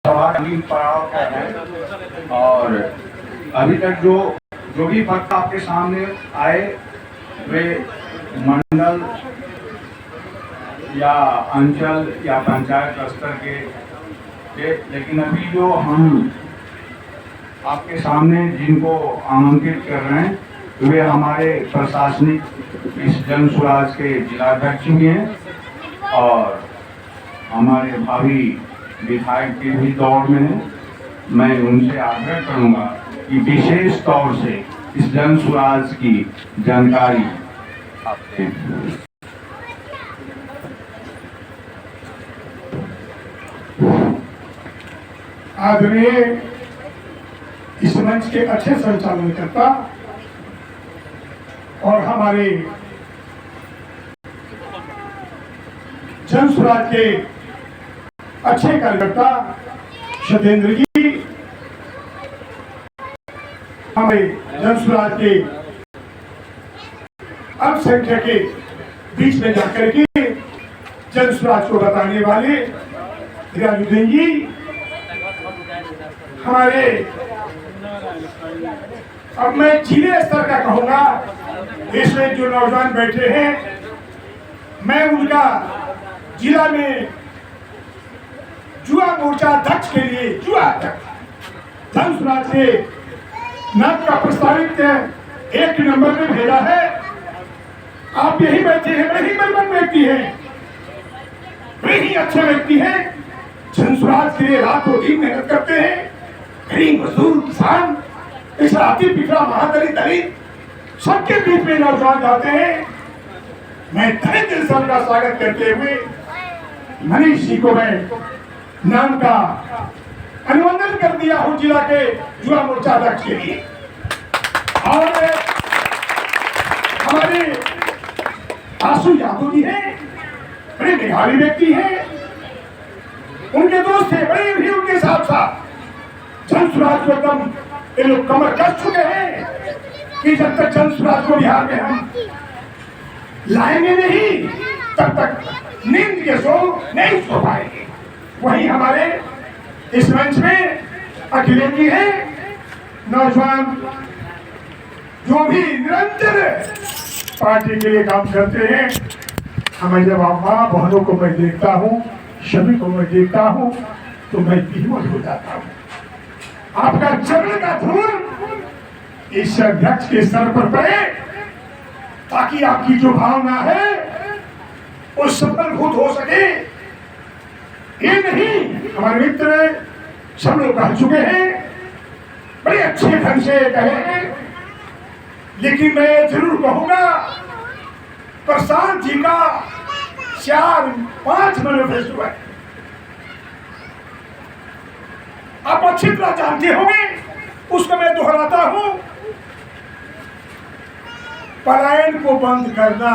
सवाल पड़ाव का है और अभी तक जो जो भी फैक्ट आपके सामने आए वे मंडल या अंचल या पंचायत स्तर के लेकिन अभी जो हम आपके सामने जिनको आमंत्रित कर रहे हैं वे हमारे प्रशासनिक इस जन स्वराज के जिलाध्यक्ष भी हैं और हमारे भावी विधायक के भी दौर में है। मैं उनसे आग्रह करूंगा कि विशेष तौर से इस जन स्वराज की जानकारी आप दें। आदरणीय इस मंच के अच्छे संचालनकर्ता और हमारे जन स्वराज के अच्छे कार्यकर्ता सत्येंद्र जी, हमारे जन स्वराज के अल्पसंख्यक के बीच में जाकर के जन स्वराज को बताने वाले रियाजुद्दीन जी, हमारे अब मैं जिले स्तर का कहूंगा, इसमें जो नौजवान बैठे हैं मैं उनका जिला में जुआ मोर्चा अध्यक्ष के लिए जुआ अध्यक्ष जन स्वराज से नाम का प्रस्तावित 1 नंबर में भेजा है। आप यही बैठे हैं, बड़े ही बलवान व्यक्ति हैं, बड़े ही अच्छे व्यक्ति हैं, जन स्वराज के लिए रातों दिन मेहनत करते हैं। गरीब मजदूर किसान इस राती पिछड़ा महादलित दलित सबके बीच में नौजवान जाते हैं। मैं तहे दिल से उनका स्वागत करते हुए मनीष जी को मैं नाम का अनुमोदन कर दिया हूं जिला के युवा मोर्चा अध्यक्ष के लिए। और हमारे आशु यादव जी हैं, बड़े मेधावी व्यक्ति हैं, उनके दोस्त थे, बड़े भी उनके साथ साथ जन स्वराज को एकदम ये लोग कमर कस चुके हैं कि जब तक जन स्वराज को बिहार में हम लाएंगे नहीं तब तक नींद के सो नहीं सो पाएंगे। वही हमारे इस मंच में अखिलेश जी हैं, नौजवान जो भी निरंतर पार्टी के लिए काम करते हैं। हमें जब माँ बहनों को मैं देखता हूँ, सभी को मैं देखता हूँ तो मैं विमोह हो जाता हूँ। आपका चरण का धूल इस अध्यक्ष के सर पर पड़े ताकि आपकी जो भावना है वो सफलभूत हो सके। ये नहीं, हमारे मित्र सब लोग कह चुके हैं, बड़े अच्छे ढंग से कहे हैं, लेकिन मैं जरूर कहूंगा प्रशांत जी का 4-5 मैनिफेस्टो है, आप अच्छी तरह जानते होंगे, उसको मैं दोहराता हूं। पलायन को बंद करना,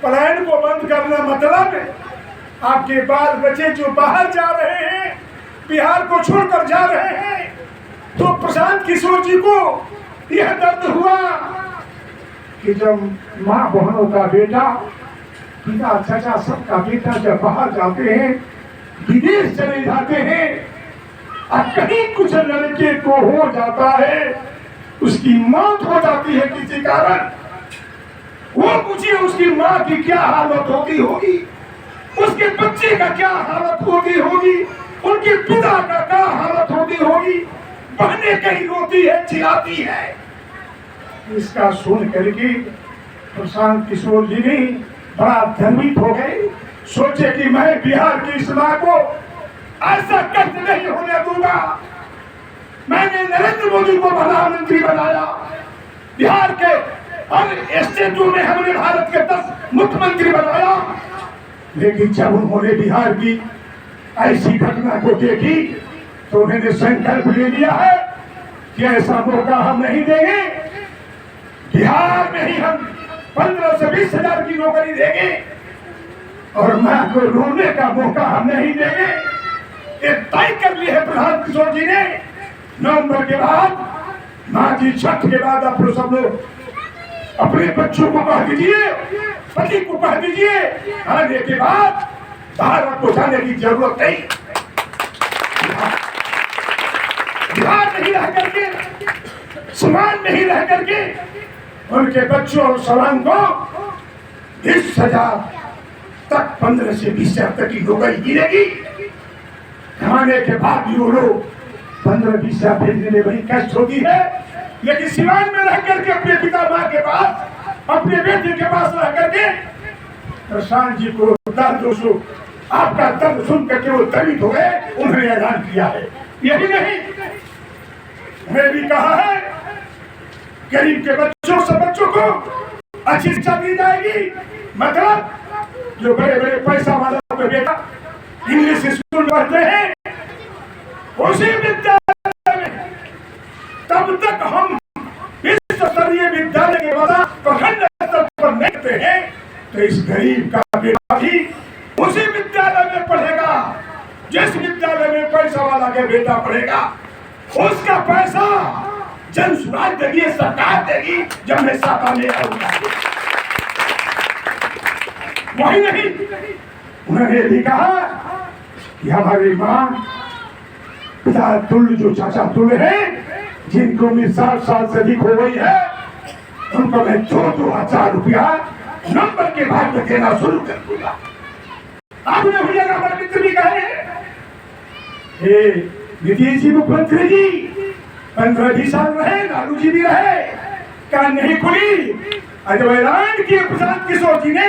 पलायन को बंद करना मतलब आपके बाल बच्चे जो बाहर जा रहे हैं, बिहार को छोड़कर जा रहे हैं, तो प्रशांत किशोर जी को यह दर्द हुआ कि जब माँ बहनों का बेटा, पिता चाचा सबका बेटा जब बाहर जाते हैं, विदेश चले जाते हैं और कहीं कुछ लड़के को हो जाता है, उसकी मौत हो जाती है किसी कारण, वो पूछिए उसकी माँ की क्या हालत होती होगी, उसके बच्चे का क्या हालत होती होगी, उनके पिता का क्या हालत होती होगी। बहनें कहीं रोती है, चिल्लाती है। इसका सुन करके प्रशांत किशोर जी ने बड़ा धर्मित हो गए, सोचे कि मैं बिहार की इस मां को ऐसा कष्ट नहीं होने दूंगा। मैंने नरेंद्र मोदी को प्रधानमंत्री बनाया, बिहार के हर स्टेटों में हमने भारत के 10 मुख्यमंत्री बनाया, लेकिन जब उन्होंने बिहार की ऐसी घटना को देखी तो उन्होंने संकल्प ले लिया है कि ऐसा मौका हम नहीं देंगे। बिहार में ही हम 15 से 20 हजार की नौकरी देंगे और मां को रोने का मौका हम नहीं देंगे। ये तय कर लिया है प्रधान किशोर जी ने। नवंबर के बाद, मां की छठ के बाद आप लोग सब लोग अपने बच्चों को कह दीजिए, पति को कह दीजिए, आने के बाद बाहर आपको जाने की जरूरत नहीं। रह करके, समान नहीं रह करके उनके बच्चों और सवान को 20,000 तक 15 से 20,000 तक की नौकरी मिलेगी। कमाने के बाद भी वो लोग 15-20,000 भेजने में बड़ी कष्ट होती है, लेकिन सिवान में रह करके अपने पिता माँ के पास, अपने बेटे के पास रह करके प्रशांत जी को दर्द आपका दर्द सुन करके वो दलित हो गए। उन्होंने ऐलान किया है, यही नहीं मैं भी कहा है गरीब के बच्चों सब बच्चों को अच्छी शिक्षा दी जाएगी। मतलब जो बड़े बड़े पैसा वालों के बेटा इंग्लिश स्कूल पढ़ते हैं उसी विद्यालय में, तब तक हम विश्व स्तरीय विद्यालय के बाद प्रखंड स्तर पर नहीं करते हैं, तो इस गरीब का बेटा भी उसी विद्यालय में पढ़ेगा जिस विद्यालय में पैसा वाला के बेटा पढ़ेगा। उसका पैसा जन सुराज देगी, सरकार देगी जब मैं सत्ता में आऊंगा। वही नहीं, उन्होंने भी कहा कि हमारी माँ पिता तुल्य जो चाचा तुल्य है, जिनको उम्र 60 साल से अधिक हो गई है, उनको मैं 2,000 रुपया नंबर के भाग में देना शुरू कर दूंगा। आपने भैया हमारे मित्र भी कहे, नीतीश जी मुख्यमंत्री जी 15-20 साल रहे, लालू जी भी रहे, क्या नहीं खुली? जब ऐलान किए प्रशांत किशोर जी ने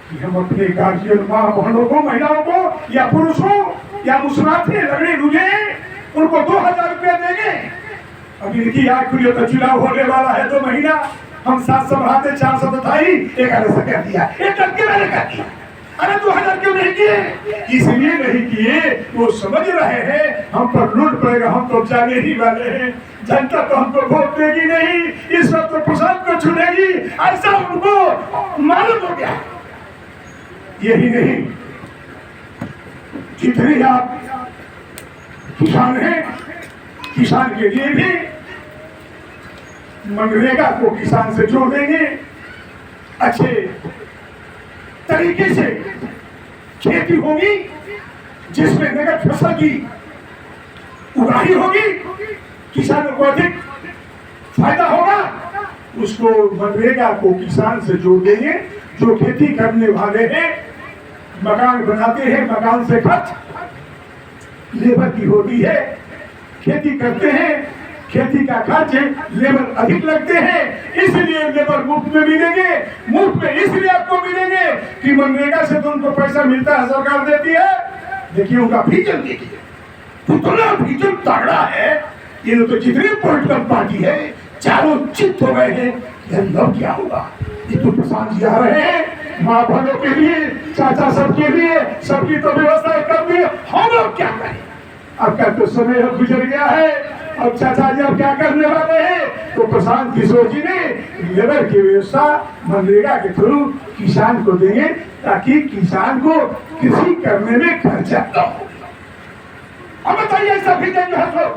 कि हम अपने गार्जियन माँ बहनों को, महिलाओं को या पुरुषों या मुसलमान लड़े लूझे उनको 2,000 रुपया देंगे। अभी देखिए आग खुली तो चुनाव होने वाला है, 2 महीना हम 700 बढ़ाते 400 तो था ही, 1100 कर दिया, एक टक्के मैंने कर दिया। अरे 2,000 क्यों नहीं किए? इसलिए नहीं किए, वो समझ रहे हैं हम पर लूट पड़ेगा, हम तो जाने ही वाले हैं, जनता तो हमको वोट देगी नहीं, इस वक्त तो प्रशांत को चुनेगी, ऐसा उनको मालूम हो गया। यही नहीं, जितने आप किसान हैं, किसान के लिए भी मनरेगा को किसान से जोड़ देंगे, अच्छे तरीके से खेती होगी जिसमें नगद फसल की उगाही होगी, किसानों को अधिक फायदा होगा, उसको मनरेगा को किसान से जोड़ देंगे। जो खेती करने वाले हैं, मकान बनाते हैं, मकान से खर्च लेबर की होती है, खेती करते हैं, खेती का खर्च लेबर अधिक लगते हैं, इसलिए लेबर मुफ्त में मिलेंगे। मुफ्त में इसलिए आपको मिलेंगे कि मनरेगा से तो उनको पैसा मिलता है, सरकार देती है। देखिए उनका विजन देखिए, उतना विजन तगड़ा है। ये तो जितनी पॉलिटिकल पार्टी है चारों चित्त हो गए हैं कि क्या होगा। ये तो प्रशांत जी आ रहे हैं माँ बहनों के लिए, चाचा सबके लिए, सबकी तो व्यवस्था कर दी, हम लोग क्या करें? आपका तो समय गुजर गया है, अब चाचा जी अब क्या करने वाले हैं? तो प्रशांत किशोर जी ने लेबर की व्यवस्था मनरेगा के थ्रू किसान को देंगे, ताकि किसान को कृषि करने में खर्चा कम हो। अब बताइए ऐसा विजन जो है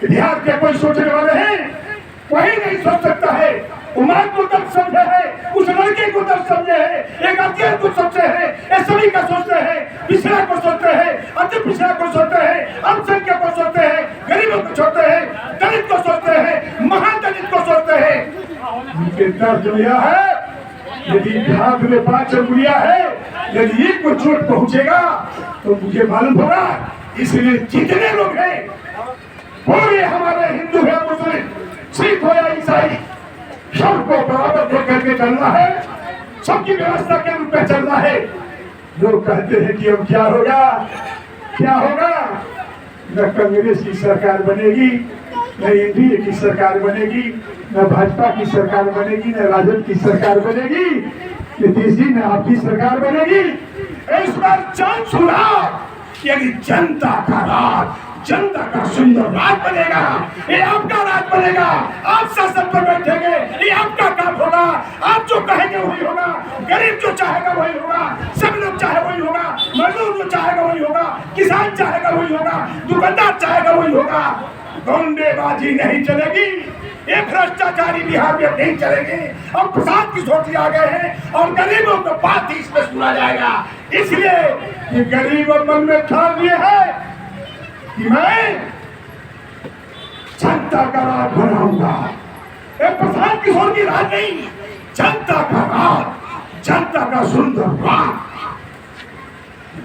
बिहार के कोई सोचने वाले हैं? वही नहीं सोच सकता है। उमर को दर्द समझे है, उस लड़के को दर्द समझे है, एक अध्ययन को सोचते हैं, सभी का सोचते हैं, पिछड़ा को सोचते हैं, अति पिछड़ा को सोचते हैं, अल्पसंख्यक को सोचते हैं, गरीबों को सोचते हैं, दलित को सोचते हैं, महादलित को सोचते हैं। उनके दर्द लिया है। यदि हाथ में 5 अंगुलियां है, यदि एक को चोट पहुंचेगा तो मुझे मालूम होगा। इसलिए जितने लोग हैं, पूरे हमारे हिंदू है, मुस्लिम, सिख हो या ईसाई, सबको बराबर दे करके चलना है, सबकी व्यवस्था के रूप में चलना है। लोग कहते हैं कि अब क्या होगा, क्या होगा? न कांग्रेस की सरकार बनेगी, न एनडीए की सरकार बनेगी, न भाजपा की सरकार बनेगी, न राजद की सरकार बनेगी, नीतीश जी न आपकी सरकार बनेगी। इस बार जन सुराग यानी जनता का राज, जनता का सुंदर राज बनेगा। ये आपका राज बनेगा, आप शासन पर बैठेंगे, ये आपका काम होगा। आप जो कहेंगे वही होगा, गरीब जो चाहेगा वही होगा, सब लोग चाहे वही होगा, मजदूर जो चाहेगा वही होगा, किसान चाहेगा वही होगा, दुकानदार चाहेगा वही होगा। गुंडेबाजी नहीं चलेगी, ये भ्रष्टाचारी बिहार में नहीं चलेंगे। अब प्रशांत किशोर जी आ गए हैं और गरीबों को बात ही इसमें सुना जाएगा। इसलिए कि गरीब मन में ठान लिए है कि मैं जनता का राज बनाऊंगा। एक प्रशांत किशोर की राज नहीं, जनता का राज, जनता का सुंदर राज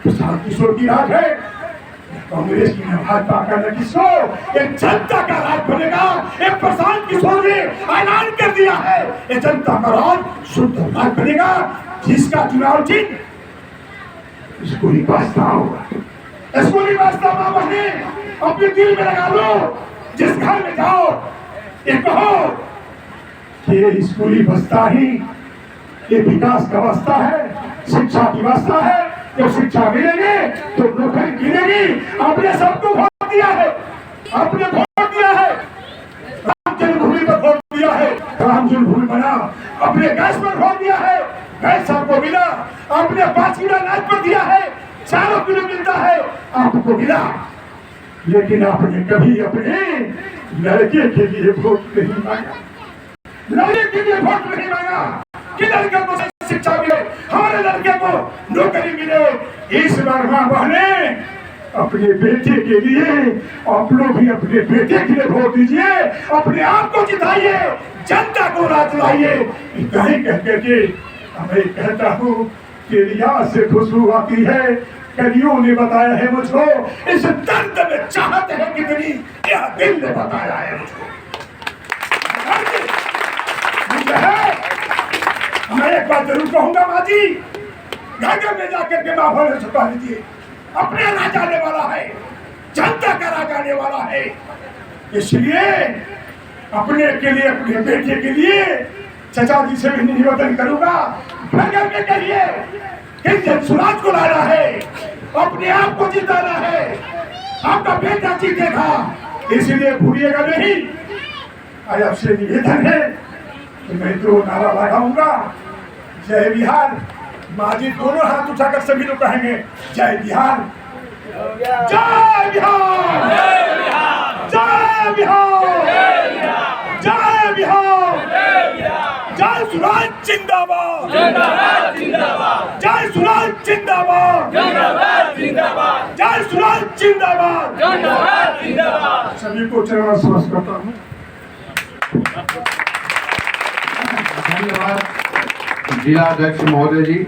प्रशांत किशोर की राज है। कांग्रेस की न भाजपा का न किसको, एक जनता का राज बनेगा। एक प्रशांत किशोर ने ऐलान कर दिया है, ये जनता का राज सुंदर राज बनेगा, जिसका चुनाव चिन्ह स्कूली वास्ता होगा। स्कूली वास्ता मां बहने अपने दिल में लगा लो, जिस घर में जाओ ये कहो कि ये स्कूली बस्ता ही ये विकास का वास्ता है, शिक्षा की वास्ता है। जब शिक्षा मिलेगी तो नौकरी मिलेगी। आपने सबको वोट दिया है, आपने वोट दिया है, राम जन्मभूमि पर वोट दिया है, राम जन्मभूमि बना। अपने गैस पर वोट दिया है, गैस आपको मिला। आपने 5 किलो अनाज पर दिया है, 4 किलो मिलता है, आपको मिला। लेकिन आपने कभी अपने लड़के के लिए वोट नहीं मांगा, लड़के के लिए वोट नहीं मांगा कि लड़के को शिक्षा मिले, हमारे लड़के को नौकरी मिले। इस बार मां बहने अपने बेटे के लिए, आप लोग भी अपने बेटे के लिए वोट दीजिए, अपने आप को जिताइए, जनता को राज लाइए। कहीं कह करके मैं कहता हूँ कि रियाज से खुशबू आती है। कलियों ने बताया है मुझको, इस दर्द में चाहत है कितनी, यह दिल ने बताया है मुझको। मैं एक बात जरूर कहूंगा माँ जी, घर में जाकर के माँ भोले छुपा लीजिए। अपने राज आने वाला है, जनता का राज आने वाला है। इसलिए अपने के लिए, अपने बेटे के लिए चचा जी से भी निवेदन करूंगा, घर में कहिए कि जनसुराज को लाना है, अपने आप को जिताना है, आपका बेटा जीतेगा। इसलिए भूलिएगा नहीं। आज आपसे निवेदन है कि मैं तो नारा लगाऊंगा, जय बिहार। माजी दोनों हाथ उठाकर सभी लोग कहेंगे जय बिहार, जय बिहार, जय बिहार, जय बिहार, जय सुराज जिंदाबाद, जय सुराज जिंदाबाद, जय सुराज जिंदाबाद। सभी को चरण स्पर्श करता हूँ। धन्यवाद जिला अध्यक्ष महोदय जी।